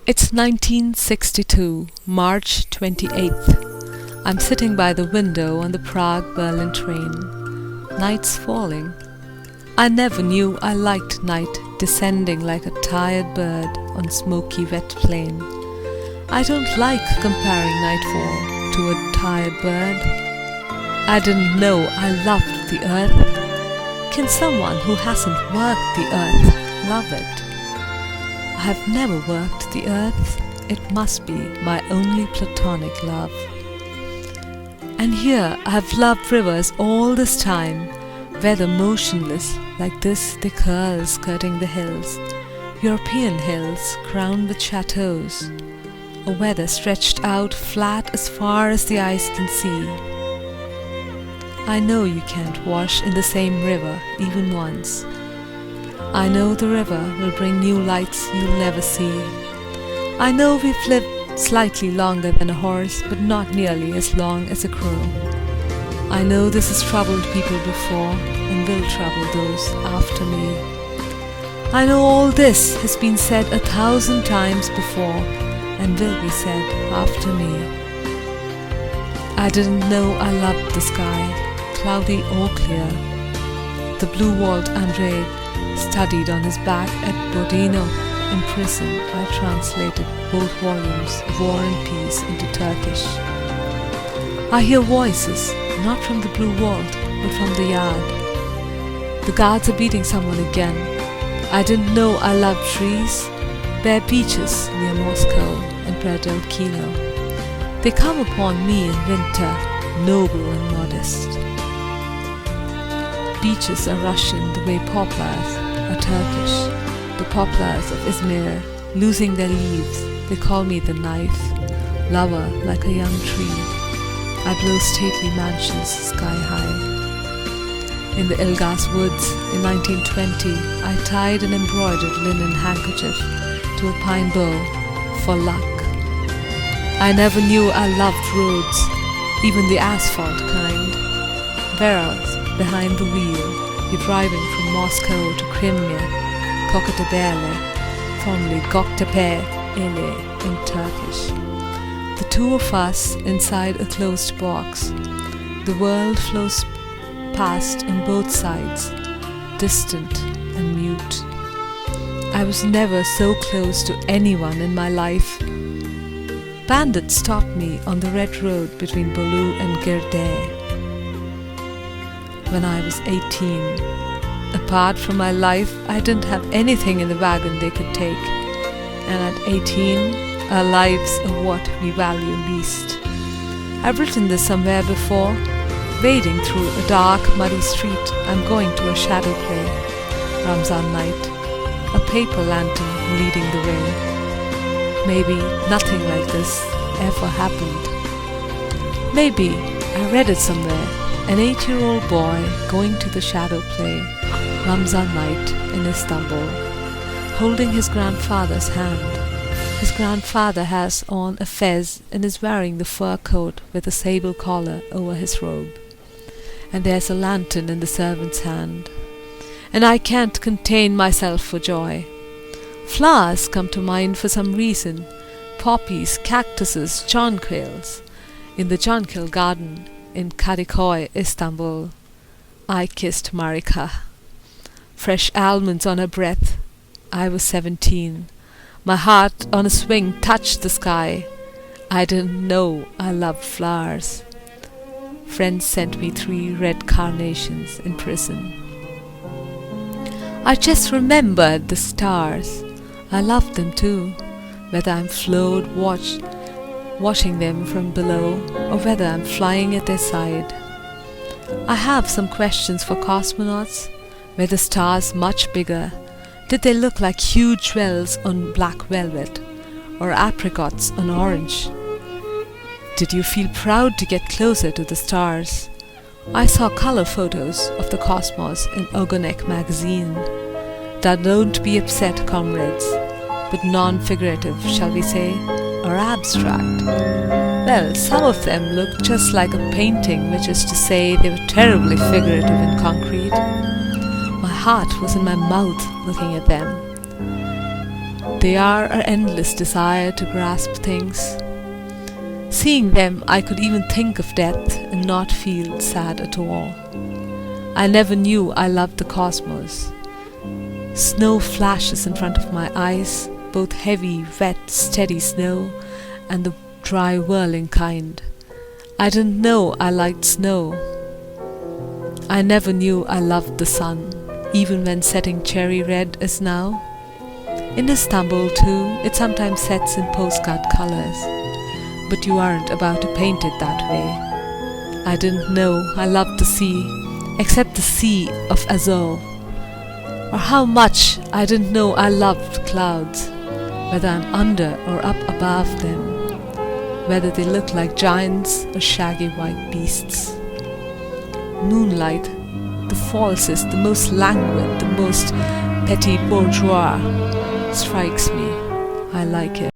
It's 1962, March 28th. I'm sitting by the window on the Prague-Berlin train. Night's falling. I never knew I liked night descending like a tired bird on smoky wet plain. I don't like comparing nightfall to a tired bird. I didn't know I loved the earth. Can someone who hasn't worked the earth love it? I have never worked the earth. It must be my only platonic love. And here I have loved rivers all this time, whether motionless like this they curl skirting the hills, European hills crowned with chateaux, or whether stretched out flat as far as the eyes can see. I know you can't wash in the same river even once. I know the river will bring new lights you'll never see. I know we've lived slightly longer than a horse, but not nearly as long as a crow. I know this has troubled people before and will trouble those after me. I know all this has been said 1,000 times before and will be said after me. I didn't know I loved the sky, cloudy or clear. The blue-walled André studied on his back at Bodino. In prison, I translated both volumes, War and Peace, into Turkish. I hear voices, not from the blue vault, but from the yard. The guards are beating someone again. I didn't know I loved trees, bare beaches near Moscow and Predel Kino. They come upon me in winter, noble and modest. Beaches are Russian the way poplars are Turkish. The poplars of Izmir, losing their leaves, they call me the knife, lover like a young tree. I blow stately mansions sky high. In the Elgas woods in 1920, I tied an embroidered linen handkerchief to a pine bough for luck. I never knew I loved roads, even the asphalt kind. Whereas behind the wheel, you're driving from Moscow to Crimea, Kokotebele, formerly Goktepe Ele in Turkish. The two of us inside a closed box. The world flows past on both sides, distant and mute. I was never so close to anyone in my life. Bandits stopped me on the red road between Bolu and Girde when I was 18. Apart from my life, I didn't have anything in the wagon they could take. And at 18, our lives are what we value least. I've written this somewhere before. Wading through a dark, muddy street, I'm going to a shadow play. Ramzan night. A paper lantern leading the way. Maybe nothing like this ever happened. Maybe I read it somewhere. An 8-year-old boy going to the shadow play, Ramzan night in Istanbul, holding his grandfather's hand. His grandfather has on a fez and is wearing the fur coat with a sable collar over his robe. And there's a lantern in the servant's hand. And I can't contain myself for joy. Flowers come to mind for some reason. Poppies, cactuses, jonquils. In the jonquil garden in Kadıköy, Istanbul, I kissed Marika. Fresh almonds on her breath. I was 17. My heart on a swing touched the sky. I didn't know I loved flowers. Friends sent me 3 red carnations in prison. I just remembered the stars. I loved them too, whether I'm float watching them from below, or whether I'm flying at their side. I have some questions for cosmonauts. Were the stars much bigger? Did they look like huge wells on black velvet, or apricots on orange? Did you feel proud to get closer to the stars? I saw color photos of the cosmos in Ogonek magazine. Now don't be upset, comrades, but non-figurative, shall we say, or abstract. Well, some of them looked just like a painting, which is to say they were terribly figurative and concrete. My heart was in my mouth looking at them. They are an endless desire to grasp things. Seeing them, I could even think of death and not feel sad at all. I never knew I loved the cosmos. Snow flashes in front of my eyes, both heavy, wet, steady snow and the dry, whirling kind. I didn't know I liked snow. I never knew I loved the sun, even when setting cherry red as now. In Istanbul too, it sometimes sets in postcard colors, but you aren't about to paint it that way. I didn't know I loved the sea, except the sea of Azov. Or how much I didn't know I loved clouds, whether I'm under or up above them, whether they look like giants or shaggy white beasts. Moonlight, the falsest, the most languid, the most petit bourgeois, strikes me. I like it.